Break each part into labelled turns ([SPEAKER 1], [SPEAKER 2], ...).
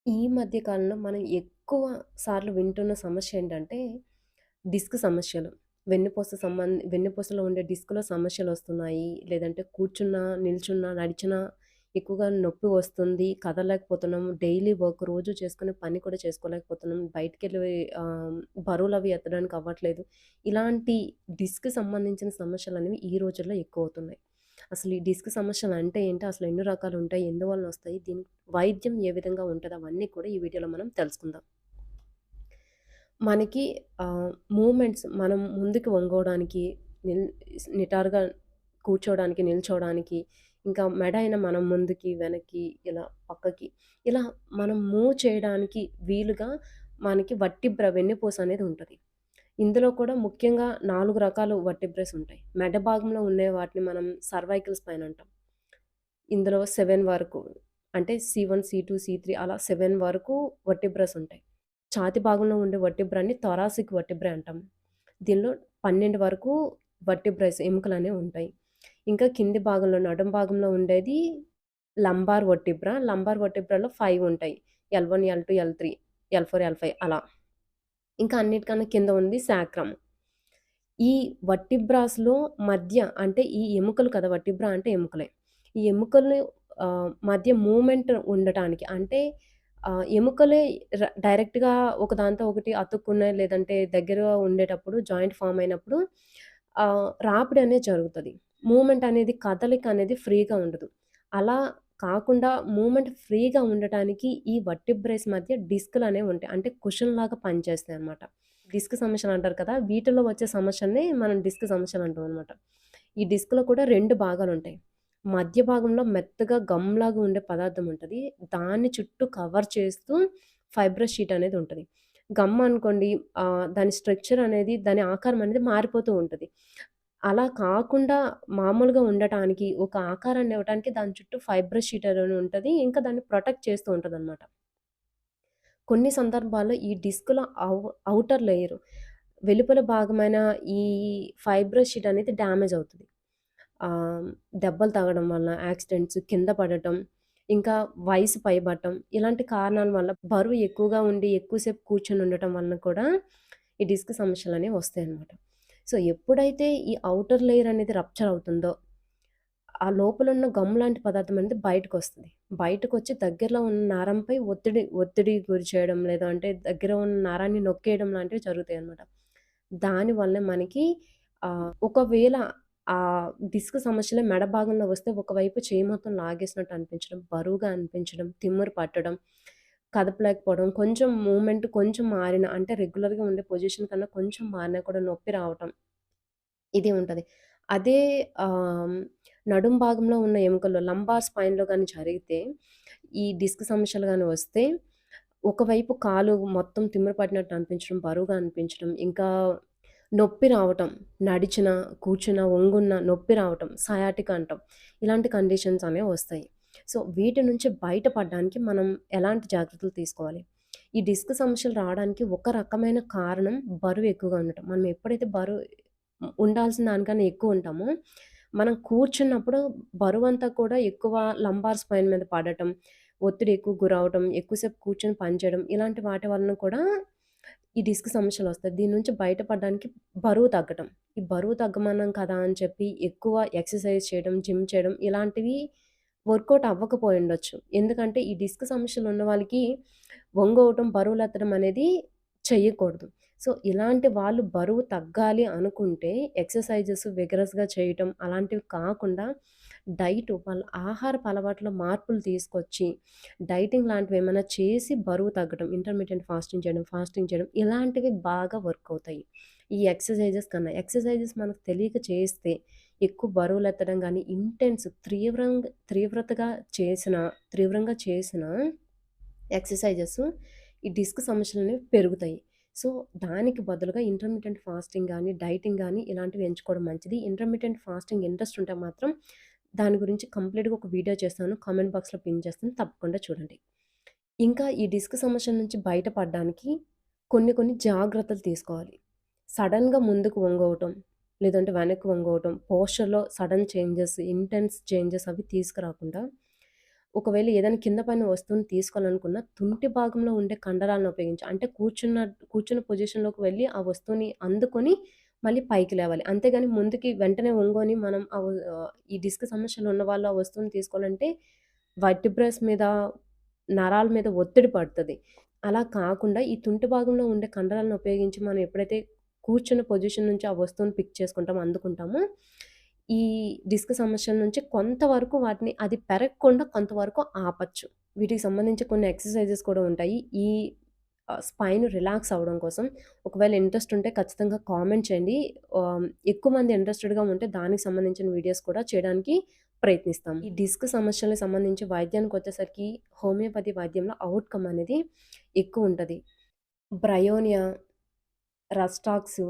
[SPEAKER 1] ఈ మధ్య కాలంలో మనం ఎక్కువ సార్లు వింటున్న సమస్య ఏంటంటే, డిస్క్ సమస్యలు. వెన్నుపూసలో ఉండే డిస్క్‌లో సమస్యలొస్తున్నాయి. లేదంటే కూర్చున్నా, నిల్చున్నా, నడిచినా ఎక్కువగా నొప్పి వస్తుంది. కదలలేకపోతున్నాం. డైలీ వర్క్ రోజు చేసుకునే పని కూడా చేసుకోలేకపోతున్నాం. బయటికెళ్ళి బరువులవి ఎత్తడానికి అవ్వట్లేదు. ఇలాంటి డిస్క్‌కి సంబంధించిన సమస్యలనేవి ఈ రోజుల్లో ఎక్కువవుతున్నాయి. అసలు ఈ డిస్క్ సమస్యలంటే ఏంటి? అసలు ఎన్ని రకాలుంటాయి? ఎందువలనొస్తాయి? దీనికి వైద్యం ఏ విధంగా ఉంటది? అవన్నీ కూడా ఈ వీడియోలో మనం తెలుసుకుందాం. మనకి మూవ్‌మెంట్స్ మనం ముందుకు వంగోవడానికి, నిల్ నిటారుగా కూర్చోవడానికి, నిల్చోవడానికి, ఇంకా మెడ అయినా మనం ముందుకి, వెనక్కి, ఇలా పక్కకి, ఇలా మనం మూవ్ చేయడానికి వీలుగా మనకి వెన్నుపూస అనేది ఉంటది. ఇందులో కూడా ముఖ్యంగా 4 రకాలు వర్టిబ్రేస్ ఉంటాయి. మెడ భాగంలో ఉండే వాటిని మనం సర్వైకల్ స్పైన్ అంటాం. ఇందులో 7 వరకు అంటే సి1, సి2, సి3 అలా 7 వరకు వర్టిబ్రాస్ ఉంటాయి. ఛాతీ భాగంలో ఉండే వర్టిబ్రాని థొరాసిక్ వర్టిబ్రా అంటాం. దీనిలో 12 వరకు వర్టిబ్రేస్ ఎముకలనేవి ఉంటాయి. ఇంకా కింది భాగంలో నడుం భాగంలో ఉండేది లంబార్ వర్టిబ్రా. లంబార్ వర్టిబ్రాలో 5 ఉంటాయి. ఎల్1, ఎల్2, ఎల్3, ఎల్4, ఎల్5 అలా. ఇంకా అన్నిటికన్నా కింద ఉంది సాక్రమ్. ఈ వర్టిబ్రాస్‌లో మధ్య అంటే ఈ ఎముకలు కదా! వర్టిబ్రా అంటే ఎముకలే. ఈ ఎముకలు మధ్య మూవ్‌మెంట్ ఉండటానికి అంటే ఎముకలే డైరెక్ట్‌గా ఒకదాంతో ఒకటి అతుక్కున్నాయి లేదంటే దగ్గరగా ఉండేటప్పుడు జాయింట్ ఫార్మ్ అయినప్పుడు రాపిడి అనేది జరుగుతది. మూవ్‌మెంట్ అనేది కదలిక అనేది ఫ్రీగా ఉండదు. అలా కాకుండా మూవ్‌మెంట్ ఫ్రీగా ఉండటానికి ఈ వర్టిబ్రేస్ మధ్య డిస్క్‌లనేవి ఉంటాయి. అంటే కుషన్‌లాగా పనిచేస్తాయన్నమాట. డిస్క్ సమస్యలంటారు కదా! వీటిలో వచ్చే సమస్యల్ని మనం డిస్క్ సమస్యలంటామనమాట. ఈ డిస్క్‌లో కూడా 2 భాగాలుంటాయి. మధ్య భాగంలో మెత్తగా గమ్‌లాగా ఉండే పదార్థం ఉంటది. దాన్ని చుట్టూ కవర్ చేస్తూ ఫైబ్రస్ షీట్ అనేది ఉంటది. గమ్ అనుకోండి దాని స్ట్రక్చర్ అనేది దాని ఆకారం అనేది మారిపోతూ ఉంటది. అలా కాకుండా మామూలుగా ఉండటానికి ఒక ఆకారాన్ని ఇవ్వటానికి దాని చుట్టూ ఫైబ్రస్ షీట్ అనేది ఉంటది. ఇంకా దాన్ని ప్రొటెక్ట్ చేస్తూ ఉంటదనమాట. కొన్ని సందర్భాల్లో ఈ డిస్క్‌లో ఔటర్ లేయరు వెలుపల భాగమైన ఈ ఫైబ్రస్ షీట్ అనేది డ్యామేజ్ అవుతది. ఆహ్, దెబ్బలు తగలడం వలన, యాక్సిడెంట్స్, కింద పడటం, ఇంకా వయసు పైబడటం ఇలాంటి కారణాల వల్ల బరువు ఎక్కువగా ఉండి ఎక్కువ సేపు కూర్చొని ఉండటం వలన కూడా ఈ డిస్క్ సమస్యలనేవి వస్తాయన్నమాట. సో, ఎప్పుడైతే ఈ ఔటర్ లేయర్ అనేది రప్చర్ అవుతుందో ఆ లోపలున్న గమ్ లాంటి పదార్థం అనేది బయటకొస్తది. బయటకొచ్చి దగ్గరలో ఉన్న నరంపై ఒత్తిడి గురి చేయడం, లేదా అంటే దగ్గర ఉన్న నరాన్ని నొక్కేయడం లాంటివి జరుగుతాయనమాట. దానివల్ల మనకి ఒకవేళ డిస్క్ సమస్యలే మెడ భాగంలో వస్తే ఒకవైపు చేయి మొత్తం లాగేసినట్టు అనిపించడం, బరువుగా అనిపించడం, తిమ్మిరి పట్టడం, కదపలేకపోవడం, కొంచెం మూవ్‌మెంట్ కొంచెం మారిన అంటే రెగ్యులర్‌గా ఉండే పొజిషన్ కన్నా కొంచెం మారినా కూడా నొప్పి రావటం. ఇది ఉంటది. అదే ఆహ్, నడుం భాగంలో ఉన్న ఎముకల్లో లంబార్ స్పైన్‌లో గాని జరిగితే, ఈ డిస్క్ సమస్యలు గాని వస్తే, ఒకవైపు కాలు మొత్తం తిమ్మిరి పట్టినట్టు అనిపించడం, బరువుగా అనిపించడం, ఇంకా నొప్పి రావటం. నడిచినా, కూర్చున్నా, ఒంగున్నా నొప్పి రావటం, సయాటికా అంటాం. ఇలాంటి కండిషన్స్ అనేవి వస్తాయి. సో, వీటి నుంచి బయటపడడానికి మనం ఎలాంటి జాగ్రత్తలు తీసుకోవాలి? ఈ డిస్క్ సమస్యలు రావడానికి ఒక రకమైన కారణం బరువు ఎక్కువగా ఉండటం. మనం ఎప్పుడైతే ఉండాల్సిన దానికన్నా ఎక్కువుంటామో, మనం కూర్చున్నప్పుడు బరువంతా కూడా ఎక్కువ లంబార్ స్పైన్ మీద పడటం, ఒత్తిడి ఎక్కువ గురవ్వటం, ఎక్కువ సేపు కూర్చొని పని చేయడం, ఇలాంటి వాటి వలన కూడా ఈ డిస్క్ సమస్యలొస్తాయి. దీని నుంచి బయటపడడానికి బరువు తగ్గటం. ఈ బరువు తగ్గమన్నాం కదా అని చెప్పి ఎక్కువ ఎక్సర్‌సైజ్ చేయడం, జిమ్ చేయడం ఇలాంటివి వర్కౌట్ అవ్వకపోయుండొచ్చు. ఎందుకంటే ఈ డిస్క్ సమస్యలున్న వాళ్ళకి వంగోవటం, బరువులెత్తడం అనేది చెయ్యకూడదు. సో, ఇలాంటి వాళ్ళు బరువు తగ్గాలి అనుకుంటే ఎక్సర్‌సైజెస్ విగరస్‌గా చేయటం అలాంటివి కాకుండా వాళ్ళ ఆహారపు అలవాట్లో మార్పులు తీసుకొచ్చి డైటింగ్ లాంటివేమైనా చేసి బరువు తగ్గడం, ఇంటర్మిటెంట్ ఫాస్టింగ్ చేయడం ఇలాంటివి బాగా వర్క్ అవుతాయి. ఈ ఎక్సర్‌సైజెస్ కన్నా. ఎక్సర్‌సైజెస్ మనకు తెలియక చేస్తే ఎక్కువ బరువులెత్తడం గానీ, తీవ్రతగా తీవ్రంగా చేసిన ఎక్సర్‌సైజెస్ ఈ డిస్క్ సమస్యలనేవి పెరుగుతాయి. సో, దానికి బదులుగా ఇంటర్మిటెంట్ ఫాస్టింగ్ గానీ, డైటింగ్ గానీ ఇలాంటివి ఎంచుకోవడం మంచిది. ఇంటర్మిటెంట్ ఫాస్టింగ్ ఇంట్రెస్ట్ ఉంటే మాత్రం దాని గురించి కంప్లీట్‌గా ఒక వీడియో చేస్తాను. కామెంట్ బాక్స్‌లో పిన్ చేస్తాను. తప్పకుండా చూడండి. ఇంకా ఈ డిస్క్ సమస్య నుంచి బయటపడడానికి కొన్ని జాగ్రత్తలు తీసుకోవాలి. సడెన్‌గా ముందుకు వంగోవటం, లేదంటే వెనక్కి వంగోవటం, పోస్చర్‌లో సడెన్ చేంజెస్, ఇంటెన్స్ చేంజెస్ అవి తీసుకురాకుండా ఒకవేళ ఏదైనా కింద పైన వస్తువుని తీసుకోవాలనుకున్నా తుంటి భాగంలో ఉండే కండరాలను ఉపయోగించి అంటే కూర్చున్న పొజిషన్‌లోకి వెళ్లి ఆ వస్తువుని అందుకొని మళ్ళీ పైకి లేవాలి. అంతేగాని ముందుకి వెంటనే ఒంగోని మనం ఈ డిస్క్ సమస్యలు ఉన్నవాళ్ళు ఆ వస్తువుని తీసుకోవాలంటే వర్టిబ్రస్ మీద, నరాల మీద ఒత్తిడి పడతది. అలా కాకుండా ఈ తుంటి భాగంలో ఉండే కండరాలను ఉపయోగించి మనం ఎప్పుడైతే కూర్చున్న పొజిషన్ నుంచి ఆ వస్తువుని పిక్ చేసుకుంటామో, అందుకుంటామో, ఈ డిస్క్ సమస్యల నుంచి కొంతవరకు వాటిని అది పెరగకుండా కొంతవరకు ఆపచ్చు. వీటికి సంబంధించి కొన్ని ఎక్సర్‌సైజెస్ కూడా ఉంటాయి. ఈ స్పైన్ రిలాక్స్ అవ్వడం కోసం. ఒకవేళ ఇంట్రెస్ట్ ఉంటే ఖచ్చితంగా కామెంట్ చేయండి. ఎక్కువ మంది ఇంట్రెస్టెడ్‌గా ఉంటే దానికి సంబంధించిన వీడియోస్ కూడా చేయడానికి ప్రయత్నిస్తాం. ఈ డిస్క్ సమస్యలకు సంబంధించి వైద్యానికొచ్చేసరికి హోమియోపతి వైద్యంలో ఔట్‌కమ్ అనేది ఎక్కువుంటది. బ్రయోనియా, రస్టాక్సు,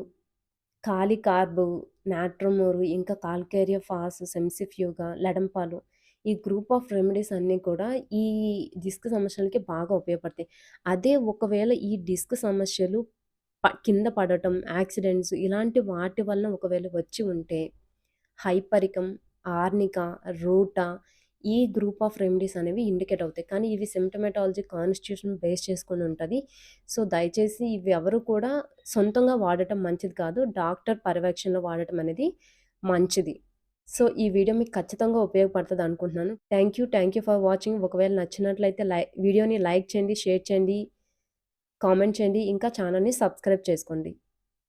[SPEAKER 1] కాలికార్బ్, నాట్రోమోర్, ఇంకా కాల్కేరియా ఫాస్, సెంసిఫ్యూగా, లెడంపాలు ఈ గ్రూప్ ఆఫ్ రెమెడీస్ అన్నీ కూడా ఈ డిస్క్ సమస్యలకి బాగా ఉపయోగపడతాయి. అదే ఒకవేళ ఈ డిస్క్ సమస్యలు కింద పడటం, యాక్సిడెంట్స్ ఇలాంటి వాటి వలన ఒకవేళ వచ్చి ఉంటే హైపరికం, ఆర్నికా, రూటా ఈ గ్రూప్ ఆఫ్ రెమెడీస్ అనేవి ఇండికేట్ అవుతాయి. కానీ ఇవి సింప్టమాటాలజీ, కాన్స్టిట్యూషన్ బేస్ చేసుకొని ఉంటది. సో, దయచేసి ఇవి ఎవరు కూడా సొంతంగా వాడటం మంచిది కాదు. డాక్టర్ పర్యవేక్షణలో వాడటం అనేది మంచిది. సో, ఈ వీడియో మీకు ఖచ్చితంగా ఉపయోగపడతదనుకుంటున్నాను. Thank you for watching. ఒకవేళ నచ్చినట్లయితే వీడియోని లైక్ చేయండి, షేర్ చేయండి, కామెంట్ చేయండి. ఇంకా ఛానెల్‌ని సబ్స్క్రైబ్ చేసుకోండి.